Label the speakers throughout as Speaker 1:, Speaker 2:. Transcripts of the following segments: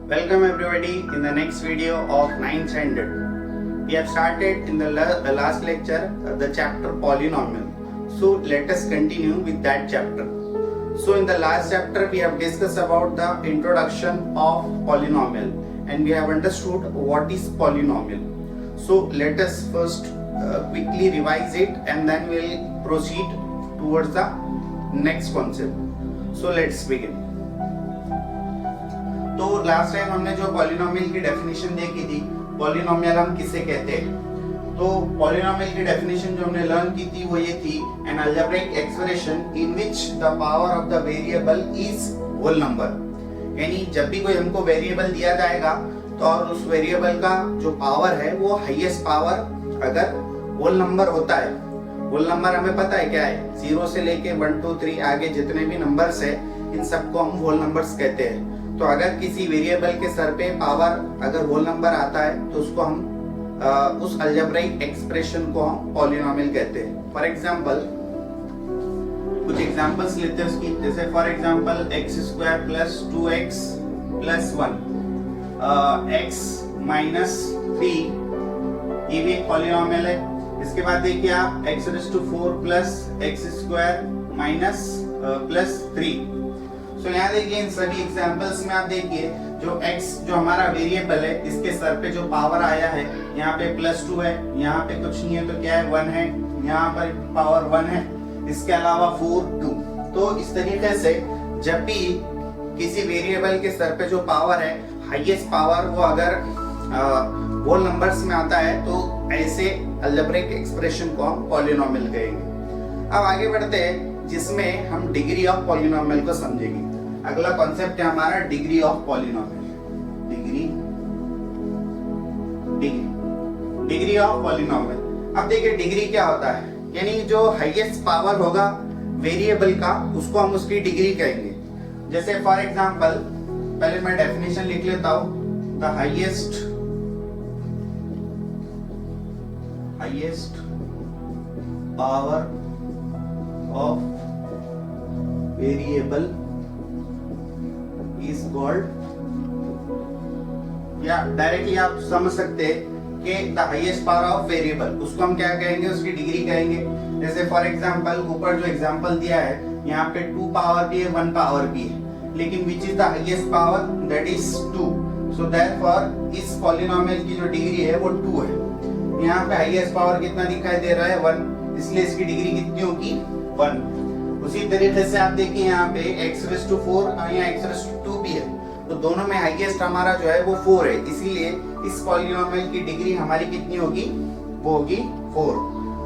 Speaker 1: Welcome everybody in the next video of 9th standard. We have started in the last lecture the chapter polynomial. So let us continue with that chapter. So in the last chapter we have discussed about the introduction of polynomial and we have understood what is polynomial. So let us first quickly revise it and then we'll proceed towards the next concept. So let's begin. तो last time हमने जो polynomial की definition देखी थी, polynomial हम किसे कहते हैं। तो पॉलिनोमियल की डेफिनेशन जो हमने लर्न की थी वो ये थी, an algebraic expression in which the power of the variable is whole number. यानी जब भी कोई हमको वेरिएबल दिया जाएगा तो और उस वेरिएबल का जो पावर है वो हाईएस्ट पावर अगर होल नंबर होता है। होल नंबर हमें पता है क्या है, 0 से लेके 1 2 3 आगे जितने भी नंबर्स है इन सबको हम होल नंबर्स कहते हैं। तो अगर किसी वेरिएबल के सर पे पावर अगर होल नंबर आता है तो उसको हम उस अलजेब्रिक एक्सप्रेशन को हम पॉलिनोमियल कहते हैं। फॉर एग्जांपल कुछ एग्जांपल्स लेते हैं उसकी, जैसे for example x² plus 2x plus 1 x minus 3 ये भी एक पॉलिनोमियल है। इसके बाद देखिए आप x⁴ plus x² minus plus 3। तो यहाँ देखिए इन सभी एग्जांपल्स में आप देखिए जो x जो हमारा वेरिएबल है इसके सर पे जो पावर आया है यहाँ पे +2 है, यहाँ पे कुछ नहीं है तो क्या है 1 है, यहाँ पर पावर 1 है, इसके अलावा 4 2। तो इस तरीके से जब भी किसी वेरिएबल के सर पे जो पावर है हाईएस्ट पावर वो अगर होल नंबर्स में आता है तो ऐसे अलजेब्रिक एक्सप्रेशन को हम पॉलिनोमियल कहेंगे। अब आगे बढ़ते हैं जिसमें हम डिग्री ऑफ पॉलिनोमियल को समझेंगे। अगला कॉन्सेप्ट है हमारा degree of polynomial. Degree of polynomial. अब देखिए डिग्री क्या होता है, यानी जो हाईएस्ट पावर होगा वेरिएबल का उसको हम उसकी डिग्री कहेंगे। जैसे फॉर एग्जांपल पहले मैं डेफिनेशन लिख लेता हूं, the highest power of variable is called, या डायरेक्टली आप समझ सकते हैं कि the highest power of variable उसको हम क्या कहेंगे, उसकी डिग्री कहेंगे। जैसे फॉर एग्जांपल ऊपर जो एग्जांपल दिया है यहाँ पे 2 पावर भी है 1 पावर भी है, लेकिन which is the highest power, that is 2। So therefore इस पॉलिनोमियल की जो डिग्री है वो 2 है। यहाँ पे हाईएस्ट पावर कितना दिखाई दे रहा है 1, इसलिए इसकी डिग्री कितनी होगी 1। उसी तरीके से आप देखिए यहाँ पे x⁴ या x⁴ भी है, तो दोनों में हाईएस्ट हमारा जो है वो 4 है, इसीलिए इस पॉलिनोमियल की डिग्री हमारी कितनी होगी, वो होगी 4।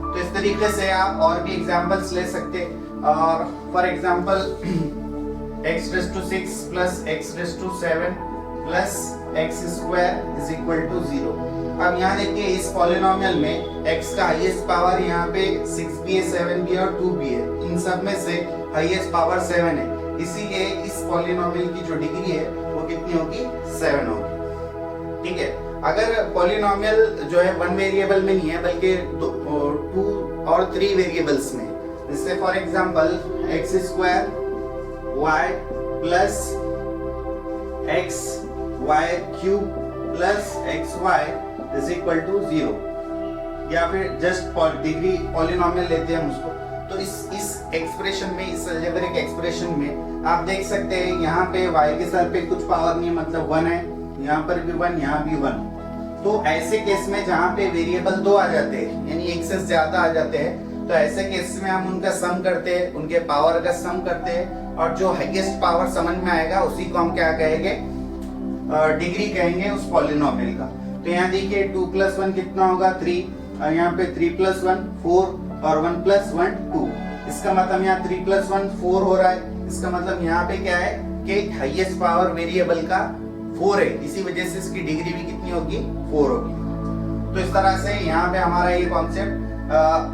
Speaker 1: तो इस तरीके से आप और भी एग्जांपल्स ले सकते हैं। और for example x⁶ plus x⁷ plus x² is equal to 0। अब यहाँ देखिए इस पॉलिनोमियल में x का हाईएस्ट पावर यहाँ पे 6 भी है 7 भी है और 2 भी है, इन सब में से हाईएस्ट पावर 7 है, इसीलिए इस पॉलिनोमियल की जो डिग्री है वो कितनी होगी 7 होगी। ठीक है, अगर पॉलिनोमियल जो है 1 वेरिएबल में नहीं है बल्कि 2 और 3 वेरिएबल्स में, जैसे for example x² y plus xy³ plus xy is equal to 0, या फिर जस्ट डिग्री पॉलिनोमियल लेते हैं हम उसको। तो इस एक्सप्रेशन में, इस अलजेब्रिक एक्सप्रेशन में आप देख सकते हैं यहाँ पे y के सर पे कुछ पावर नहीं है, मतलब 1 है, यहाँ पर भी 1, यहाँ भी 1। तो ऐसे केस में जहाँ पे वेरिएबल 2 आ जाते हैं यानी एक से ज्यादा आ जाते हैं, तो ऐसे केस में हम उनका सम करते हैं, उनके पावर का सम करते हैं और जो हाईएस्ट पावर समझ में आएगा उसी को हम क्या कहेंगे, डिग्री कहेंगे उस पॉलिनोमियल का। तो यहाँ देखिए 2 + 1 कितना होगा 3, और यहाँ पे 3 + 1 4 और 1 + 1 2। इसका मतलब यहाँ 3 + 1 4 हो रहा है। इसका मतलब यहाँ पे क्या है कि हाईएस्ट पावर वेरिएबल का 4 है, इसी वजह से इसकी डिग्री भी कितनी होगी 4 होगी। तो इस तरह से यहाँ पे हमारा ये कॉन्सेप्ट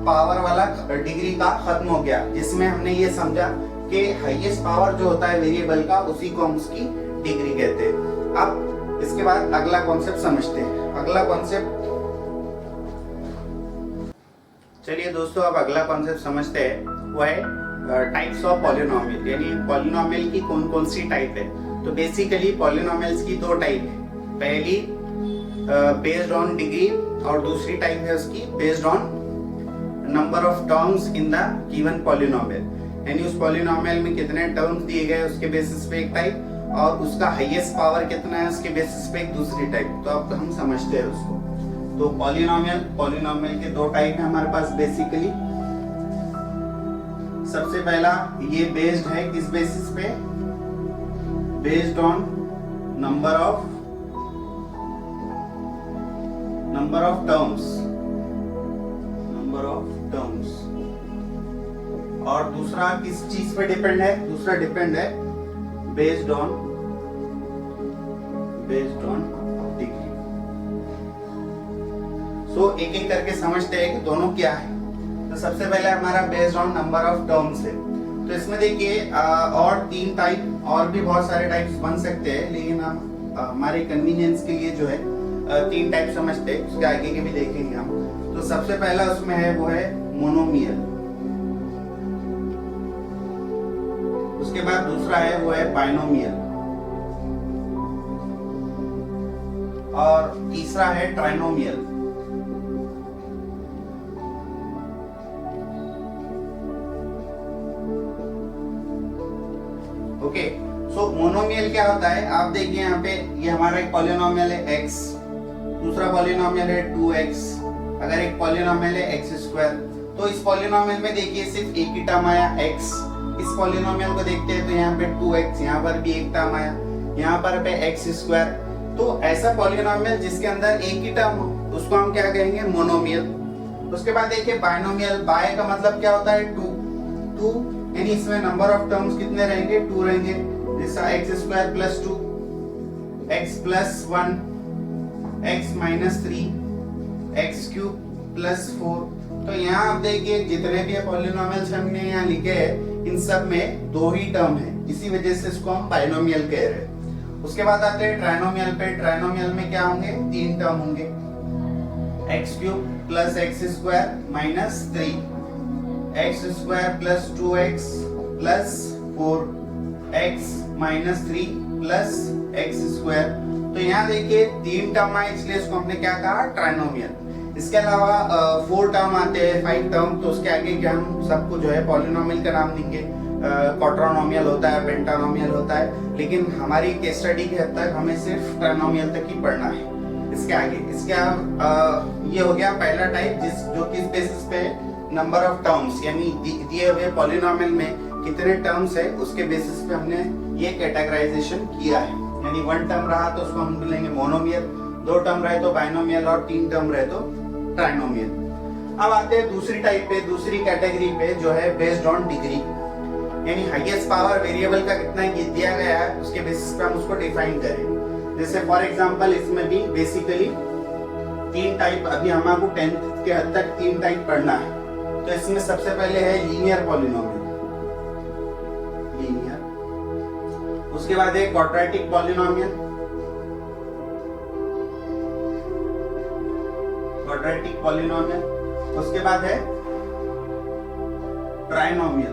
Speaker 1: पावर वाला डिग्री का खत्म हो गया, जिसमें हमने ये समझा कि हाईएस्ट पावर जो होता है वेरिएबल का उसी को हम उसकी डिग्री कहते हैं। अब इसके बाद अगला कॉन्सेप्ट समझते हैं। अगला कॉन्सेप्ट, चलिए दोस्तों अब अगला कॉन्सेप्ट समझते हैं, वो है टाइप्स ऑफ पॉलिनोमियल, यानी पॉलिनोमियल की कौन कौन सी टाइप है। तो बेसिकली पॉलिनोमियल्स की दो टाइप है, पहली बेस्ड ऑन डिग्री और दूसरी टाइप है उसकी based on number of terms in the given polynomial, यानी उस पॉलिनोमियल में कितने टर्म्स दिए गए उसके बेसिस पे एक टाइप और उसका हाईएस्ट पावर कितना है उसके बेसिस पे एक दूसरी टाइप। तो अब हम समझते हैं उसको। तो पॉलिनोमियल के दो टाइप है हमारे पास बेसिकली। सबसे पहला ये बेस्ड है किस बेसिस पे, based on number of terms, और दूसरा किस चीज पे डिपेंड है, दूसरा डिपेंड है बेस्ड ऑन डिग्री। सो एक एक करके समझते हैं कि दोनों क्या है। तो सबसे पहले हमारा based on number of terms है। तो इसमें देखिए और तीन टाइप और भी बहुत सारे टाइप्स बन सकते हैं, लेकिन हम हमारे कन्वीनियंस के लिए जो है तीन टाइप समझते हैं, उसके आगे के भी देखेंगे हम। तो सबसे पहला उसमें है वो है मोनोमियल, उसके बाद दूसरा है वो है बाइनोमियल, और तीसरा है ट्राइनोमियल। ओके, सो मोनोमियल क्या होता है, आप देखिए यहाँ पे ये हमारा एक पॉलिनोमियल है x, दूसरा पॉलिनोमियल है 2x, अगर एक पॉलिनोमियल है x², तो इस पॉलिनोमियल में देखिए सिर्फ एक ही टर्म आया x। इस पॉलिनोमियल को देखते हैं तो यहाँ पे 2x, यहाँ पर भी एक टर्म आया, यहाँ पर पे x²। तो ऐसा पॉलिनोमियल जिसके अंदर एक ही टर्म हो उसको हम क्या कहेंगे, मोनोमियल। उसके बाद देखिए बाइनोमियल, बाय का मतलब क्या होता है, 2 यानी इसमें नंबर ऑफ टर्म्स कितने रहेंगे, 2 रहेंगे, जैसा x² + 2, x + 1, x - 3, x³ + 4। तो यहाँ आप देखिए जितने भी पॉलिनोमियल्स हमने यहाँ लिखे हैं इन सब में दो ही टर्म है, इसी वजह से इसको हम बाइनोमियल कह रहे हैं। उसके बाद आते हैं ट्राइनोमियल पे। ट्राइनोमियल में क्या होंगे, तीन टर्म होंगे, x³ + x² - 3, x² + 2x + 4, x - 3 + x²। तो यहाँ देखिए तीन टर्म है, इसलिए इसको हमने क्या कहा, ट्राइनोमियल। इसके अलावा 4 टर्म आते हैं, 5 टर्म, तो उसके आगे क्या हम सबको जो है पॉलिनोमियल का नाम देंगे। क्वाड्रोनोमियल होता है, पेंटानोमियल होता है, लेकिन हमारी केस स्टडी के हद तक हमें सिर्फ ट्राइनोमियल तक ही पढ़ना है। इसके आगे ये हो गया पहला टाइप, जो किस बेसिस पे नंबर ऑफ टर्म्स, यानी दिए हुए पॉलिनोमियल में कितने टर्म्स है उसके बेसिस पे हमने ये कैटेगराइजेशन किया है। यानी 1 टर्म रहा तो उसको हम बोलेंगे मोनोमियल, 2 टर्म रहे तो बाइनोमियल, और 3 टर्म रहे तो ट्राइनोमियल। अब आते हैं दूसरी टाइप पे, दूसरी कैटेगरी पे, जो है बेस्ड ऑन डिग्री, यानी हाईएस्ट पावर वेरिएबल का कितना दिया गया है उसके बेसिस पे हम उसको डिफाइन करें। जैसे फॉर एग्जांपल इसमें भी बेसिकली 3 टाइप, अभी हमको 10th के हद तक 3 टाइप पढ़ना है। तो इसमें सबसे पहले है लीनियर पॉलिनोमियल, उसके बाद है क्वाड्रेटिक पॉलिनोमियल, उसके बाद है trinomial,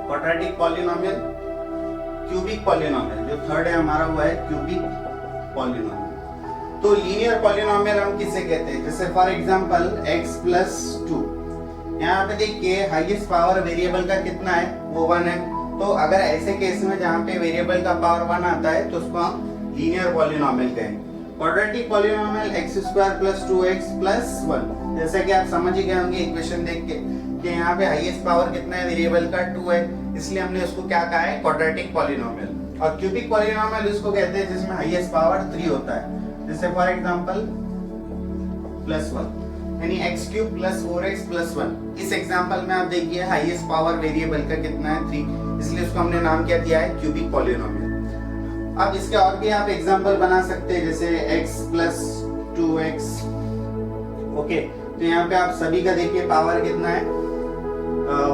Speaker 1: quadratic polynomial, cubic polynomial, जो थर्ड है हमारा वो है क्यूबिक पॉलिनोमियल। तो लीनियर पॉलिनोमियल हम किसे कहते हैं, जैसे फॉर एग्जांपल x + 2, यहाँ पे देखिए हाईएस्ट पावर वेरिएबल का कितना है, वो 1 है। तो अगर ऐसे केस में जहाँ पे वेरिएबल का पावर 1 आता है तो उसको हम लीनियर पॉलिनोमियल कहेंगे। क्वाड्रेटिक पॉलिनोमियल x² + 2x + 1, जैसे कि आप समझ ही गए होंगे इक्वेशन देख के कि यहाँ पे हाईएस्ट पावर कितना है वेरिएबल का, 2 है, इसलिए हमने उसको क्या कहा है, क्वाड्रेटिक पॉलिनोमियल। और क्यूबिक पॉलिनोमियल उसको कहते हैं जिसमें हाईएस्ट पावर 3 होता है, जैसे फॉर एग्जांपल +1, यानी x³ + 4x + 1। इस एग्जांपल में आप देखिए हाईएस्ट पावर वेरिएबल का कितना है, 3, इसलिए उसको हमने नाम क्या दिया है, क्यूबिक पॉलिनोमियल। अब इसके और भी आप एग्जांपल बना सकते हैं, जैसे x + 2x। ओके, तो यहाँ पे आप सभी का देखिए पावर कितना है,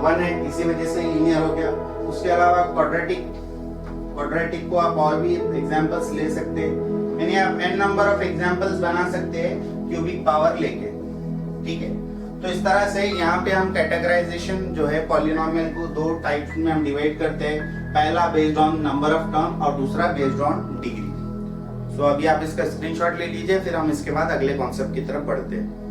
Speaker 1: 1 है, इसी वजह से लीनियर हो गया। उसके अलावा क्वाड्रेटिक को आप और भी एग्जांपल्स ले सकते हैं, यानी आप n नंबर ऑफ एग्जांपल्स बना सकते हैं क्यूबिक पावर लेके, ठीक है। तो इस तरह से यहाँ पे हम कैटेगराइजेशन जो है पॉलिनोमियल को 2 टाइप्स में हम डिवाइड करते हैं, पहला based on number of term और दूसरा बेस्ड ऑन डिग्री। सो अभी आप इसका स्क्रीनशॉट ले लीजिए, फिर हम इसके बाद अगले कॉन्सेप्ट की तरफ बढ़ते हैं।